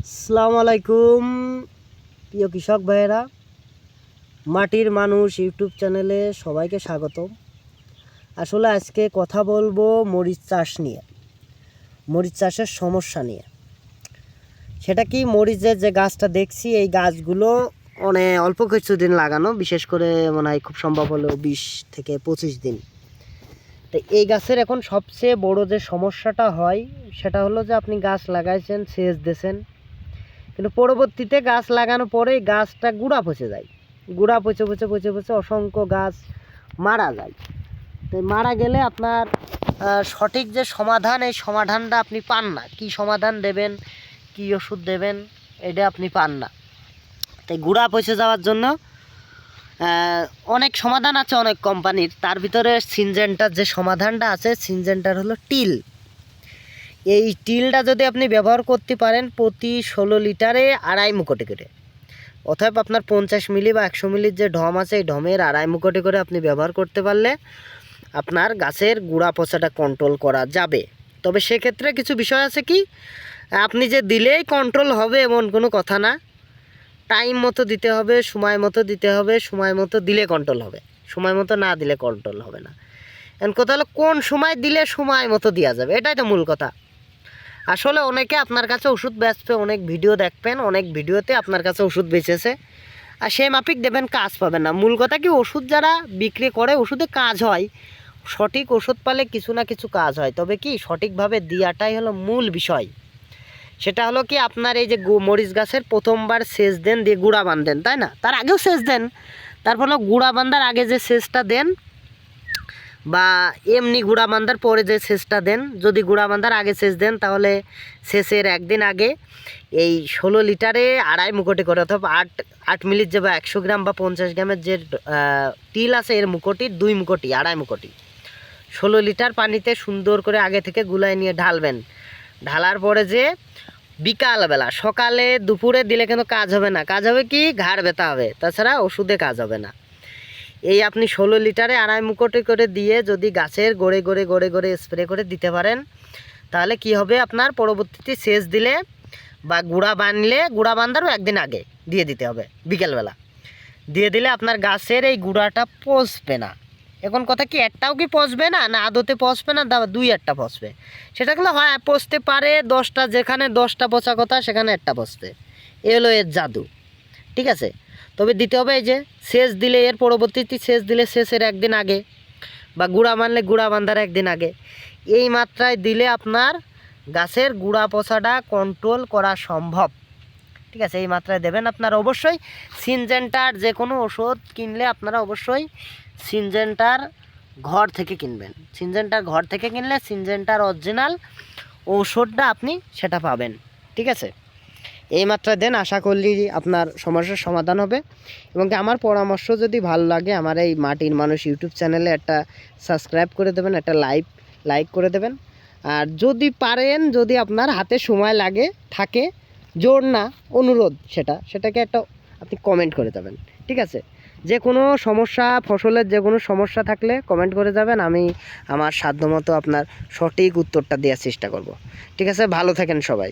আসসালামু আলাইকুম প্রিয় কৃষক ভাইয়েরা, মাটির মানুষ ইউটিউব চ্যানেলে সবাইকে স্বাগতম। আসলে আজকে কথা বলবো মরিচ চাষ নিয়ে, মরিচ চাষের সমস্যা নিয়ে। সেটা কি, মরিচের যে গাছটা দেখছি এই গাছগুলো অল্প কিছুদিন লাগানো, বিশেষ করে মনে হয় খুব সম্ভব হলো 20 থেকে 25 দিন। তো এই গাছের এখন সবচেয়ে বড় যে সমস্যাটা হয় সেটা হলো যে আপনি গাছ লাগাইছেন, সেচ দিয়েছেন, কিন্তু পরবর্তীতে গাছ লাগানোর পরে গাছটা গুঁড়া পচে যায়। গুঁড়া পচে পচে পচে পচে অসংখ্য গাছ মারা যায়। তো মারা গেলে আপনার সঠিক যে সমাধান, এই সমাধানটা আপনি পান না। কি সমাধান দেবেন, কি ওষুধ দেবেন, এটা আপনি পান না। তাই গুঁড়া পচে যাওয়ার জন্য অনেক সমাধান আছে অনেক কোম্পানির। তার ভিতরে সিনজেন্টার যে সমাধানটা আছে, সিনজেন্টার হলো টিল। এই টিলটা যদি আপনি ব্যবহার করতে পারেন প্রতি 16 লিটারে 2.5 মুকটে করে, অথবা আপনার 50 মিলি বা 100 মিলির যে ঢম আছে এই ঢমের 2.5 মুকটে করে আপনি ব্যবহার করতে পারলে আপনার গাছের গুঁড়া পচাটা কন্ট্রোল করা যাবে। তবে সেক্ষেত্রে কিছু বিষয় আছে, কি আপনি যে দিলেই কন্ট্রোল হবে এমন কোনো কথা না। টাইম মতো দিতে হবে, সময় মতো দিতে হবে। সময় মতো দিলে কন্ট্রোল হবে, সময় মতো না দিলে কন্ট্রোল হবে না। এখন কথা হলো কোন সময় দিলে সময় মতো দেওয়া যাবে, এটাই তো মূল কথা। আসলে অনেকে আপনার কাছে ওষুধ বেচবে, অনেক ভিডিও দেখবেন, অনেক ভিডিওতে আপনার কাছে ওষুধ বেচেছে, আর সেই মাফিক দেবেন, কাজ পাবেন না। মূল কথা কি, ওষুধ যারা বিক্রি করে ওষুধে কাজ হয়, সঠিক ওষুধ পালে কিছু না কিছু কাজ হয়। তবে কি সঠিকভাবে দেওয়াটাই হলো মূল বিষয়। সেটা হলো কি, আপনার এই যে মরিচ গাছের প্রথমবার সেচ দেন, দিয়ে গুঁড়া বাঁধেন, তাই না? তার আগেও সেচ দেন, তারপর গুঁড়া বাঁধার আগে যে সেচটা দেন বা এমনি গুঁড়া বাঁধার পরে যে সেচটা দেন, যদি গুঁড়া বাঁধার আগে সেচ দেন তাহলে সেচের একদিন আগে এই 16 লিটারে 2.5 মুকটে করে, অথবা 8 মিলির যে বা 100 গ্রাম বা 50 গ্রামের যে টিল আছে এর মুকটির 2 মুকটি 2.5 মুকটি 16 লিটার পানিতে সুন্দর করে আগে থেকে গুলায় নিয়ে ঢালবেন। ঢালার পরে যে বিকালবেলা, সকালে দুপুরে দিলে কিন্তু কাজ হবে না। কাজ হবে কি, ঘাড় ব্যথা হবে, তাছাড়া ওষুধে কাজ হবে না। এই আপনি 16 লিটারে 2.5 মুকটে করে দিয়ে যদি গাছের গোড়ে গোড়ে গোড়ে গোড়ে স্প্রে করে দিতে পারেন, তাহলে কি হবে, আপনার পরবর্তীতে সেচ দিলে বা গুঁড়া বাঁধলে, গুঁড়া বাঁধারও একদিন আগে দিয়ে দিতে হবে, বিকেলবেলা দিয়ে দিলে আপনার গাছের এই গুঁড়াটা পচবে না। এখন কথা কি, একটাও কি পচবে না, না আদতে পচবে না, 2-1টা পচবে। সেটা হলো হয় পচতে পারে 10টা, যেখানে 10টা পচা কথা সেখানে একটা পচবে। এ হলো এর জাদু, ঠিক আছে? তবে দিতে হবে এই যে সেচ দিলে, এর পরবর্তীতে সেচ দিলে সেচের একদিন আগে, বা গুঁড়া বাঁধলে গুঁড়া বাঁধার একদিন আগে, এই মাত্রায় দিলে আপনার গাছের গুঁড়া পচাটা কন্ট্রোল করা সম্ভব, ঠিক আছে? এই মাত্রায় দেবেন। আপনারা অবশ্যই সিনজেন্টার যে কোনো ওষুধ কিনলে আপনারা অবশ্যই সিনজেন্টার ঘর থেকে কিনবেন। সিনজেন্টার ঘর থেকে কিনলে সিনজেন্টার অরিজিনাল ঔষধটা আপনি সেটা পাবেন, ঠিক আছে? এই মাত্রায় দেন, আশা করলি আপনার সমস্যার সমাধান হবে। এবং আমার পরামর্শ যদি ভালো লাগে, আমার এই মাটির মানুষ ইউটিউব চ্যানেলে একটা সাবস্ক্রাইব করে দেবেন, একটা লাইক করে দেবেন। আর যদি পারেন, যদি আপনার হাতে সময় লাগে থাকে, জোর না, অনুরোধ, সেটাকে একটা আপনি কমেন্ট করে দেবেন, ঠিক আছে? যে কোনো সমস্যা, ফসলের যে কোনো সমস্যা থাকলে কমেন্ট করে যাবেন, আমি আমার সাধ্যমতো আপনার সঠিক উত্তরটা দেওয়ার চেষ্টা করব, ঠিক আছে? ভালো থাকেন সবাই।